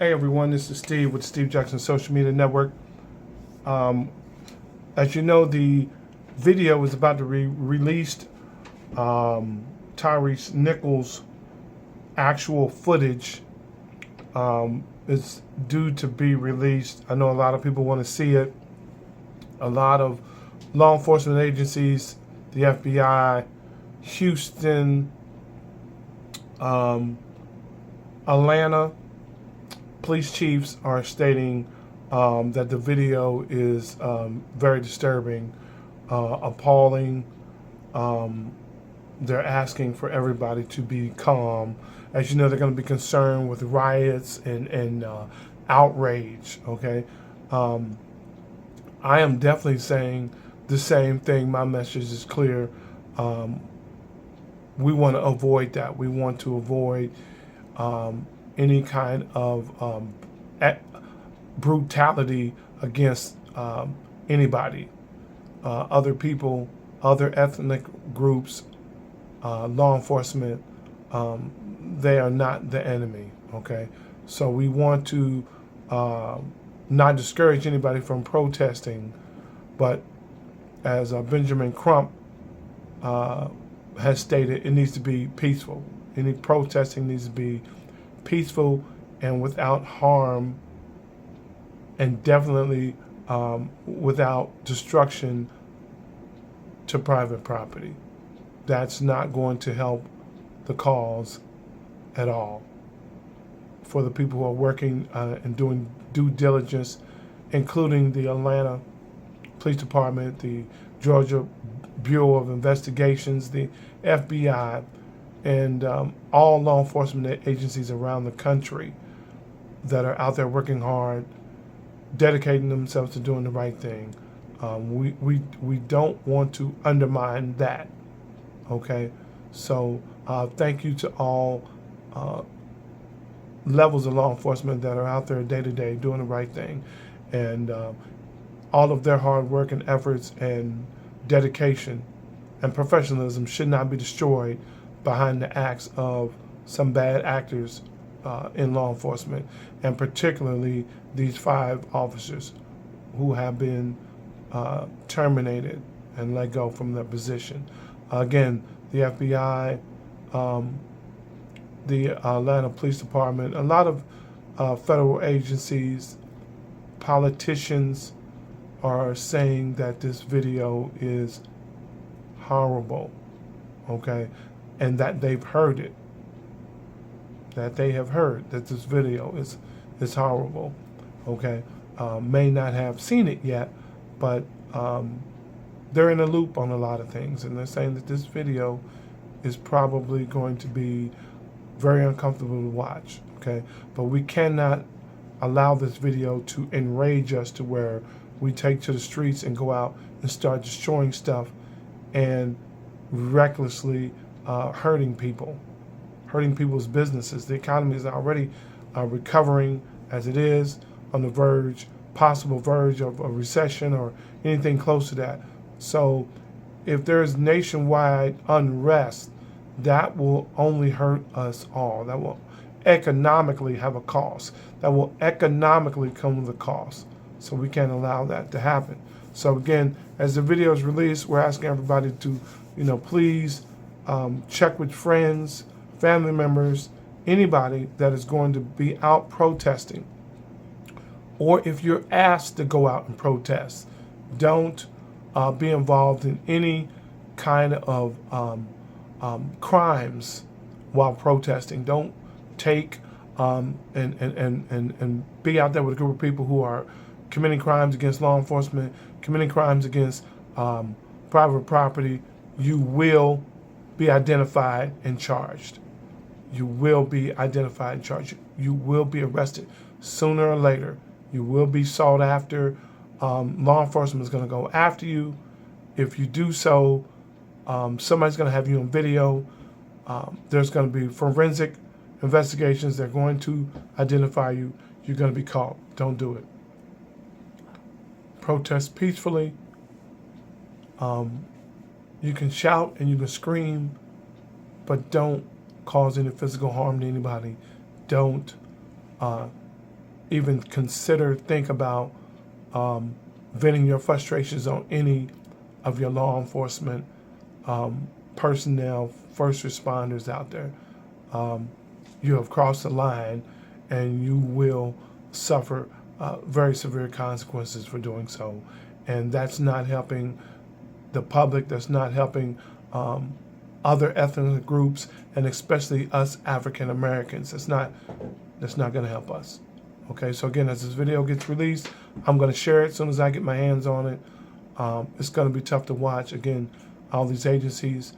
Hey everyone, this is Steve with Steve Jackson Social Media Network. As you know, the video is about to be released. Tyree Nichols' actual footage is due to be released. I know a lot of people want to see it. A lot of law enforcement agencies, the FBI, Houston, Atlanta, police chiefs are stating that the video is very disturbing, appalling. They're asking for everybody to be calm. As you know, they're going to be concerned with riots and outrage, okay? I am definitely saying the same thing. My message is clear. We want to avoid that. We want to avoid any kind of brutality against anybody, other people, other ethnic groups, law enforcement. They are not the enemy, okay? So we want to not discourage anybody from protesting, but as Benjamin Crump has stated, it needs to be peaceful. Any protesting needs to be peaceful and without harm, and definitely without destruction to private property. That's not going to help the cause at all. For the people who are working and doing due diligence, including the Atlanta Police Department, the Georgia Bureau of Investigations, the FBI, and all law enforcement agencies around the country that are out there working hard, dedicating themselves to doing the right thing. We don't want to undermine that, okay? So thank you to all levels of law enforcement that are out there day to day doing the right thing, and all of their hard work and efforts and dedication and professionalism should not be destroyed behind the acts of some bad actors in law enforcement, and particularly these 5 officers who have been terminated and let go from their position. Again, the FBI, the Atlanta Police Department, a lot of federal agencies, politicians are saying that this video is horrible, okay? And that they've heard it, that they have heard that this video is horrible, okay? May not have seen it yet, but they're in a loop on a lot of things, and they're saying that this video is probably going to be very uncomfortable to watch, okay? But we cannot allow this video to enrage us to where we take to the streets and go out and start destroying stuff and recklessly hurting people, hurting people's businesses. The economy is already recovering as it is, on the verge, possible verge of a recession or anything close to that. So if there is nationwide unrest, that will only hurt us all. That will economically have a cost. That will economically come with a cost. So we can't allow that to happen. So again, as the video is released, we're asking everybody to, please check with friends, family members, anybody that is going to be out protesting. Or if you're asked to go out and protest, don't be involved in any kind of crimes while protesting. Don't take and be out there with a group of people who are committing crimes against law enforcement, committing crimes against private property. You will be identified and charged. You will be identified and charged. You will be arrested sooner or later. You will be sought after. Law enforcement is going to go after you. If you do so, somebody's going to have you on video. There's going to be forensic investigations. They're going to identify you. You're going to be caught. Don't do it. Protest peacefully. You can shout and you can scream, but don't cause any physical harm to anybody. Don't even think about venting your frustrations on any of your law enforcement personnel, first responders out there. You have crossed the line, and you will suffer very severe consequences for doing so. And that's not helping the public. That's not helping other ethnic groups, and especially us African Americans. That's not going to help us. Okay, so again, as this video gets released, I'm going to share it as soon as I get my hands on it. It's going to be tough to watch. Again, all these agencies,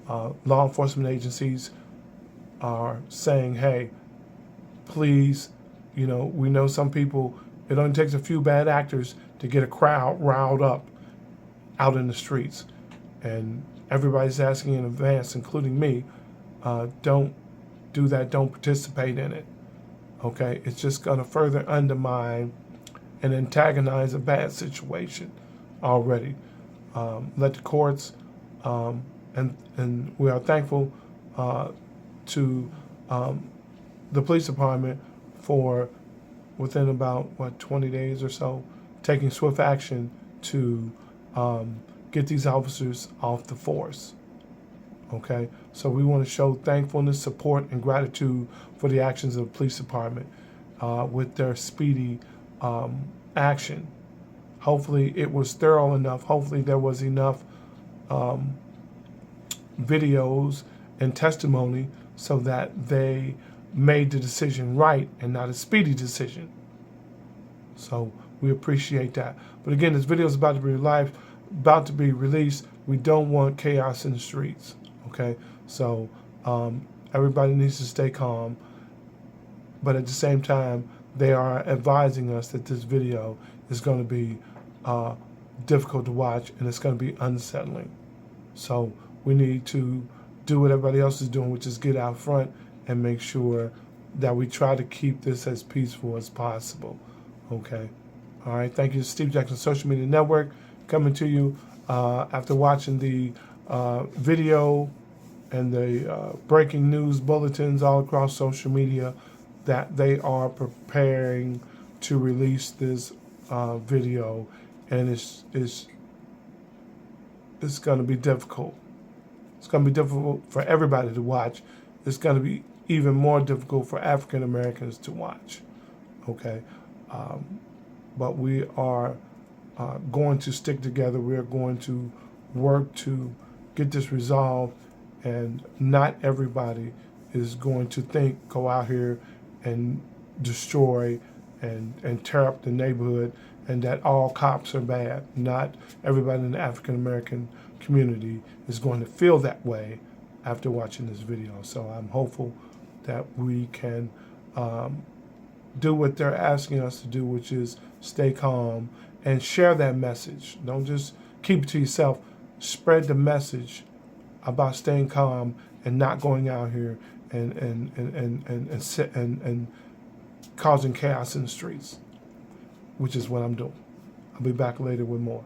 law enforcement agencies, are saying, hey, please, we know some people, it only takes a few bad actors to get a crowd riled up out in the streets. And everybody's asking in advance, including me, don't do that, don't participate in it. Okay, it's just going to further undermine and antagonize a bad situation already. Let the courts, and we are thankful to the police department for, within about 20 days or so, taking swift action to get these officers off the force. Okay, so we want to show thankfulness, support, and gratitude for the actions of the police department with their speedy action. Hopefully it was thorough enough. Hopefully there was enough videos and testimony so that they made the decision right and not a speedy decision. So we appreciate that. But again, this video is about to be released. We don't want chaos in the streets. Okay, so everybody needs to stay calm. But at the same time, they are advising us that this video is going to be difficult to watch, and it's going to be unsettling. So we need to do what everybody else is doing, which is get out front and make sure that we try to keep this as peaceful as possible. Okay. All right. Thank you, Steve Jackson Social Media Network, coming to you after watching the video and the breaking news bulletins all across social media that they are preparing to release this video, and it's going to be difficult. It's going to be difficult for everybody to watch. It's going to be even more difficult for African Americans to watch. Okay, but we are going to stick together. We are going to work to get this resolved, and not everybody is going to go out here and destroy and tear up the neighborhood, and that all cops are bad. Not everybody in the African American community is going to feel that way after watching this video. So I'm hopeful that we can do what they're asking us to do, which is stay calm and share that message. Don't just keep it to yourself. Spread the message about staying calm and not going out here and causing chaos in the streets, which is what I'm doing. I'll be back later with more.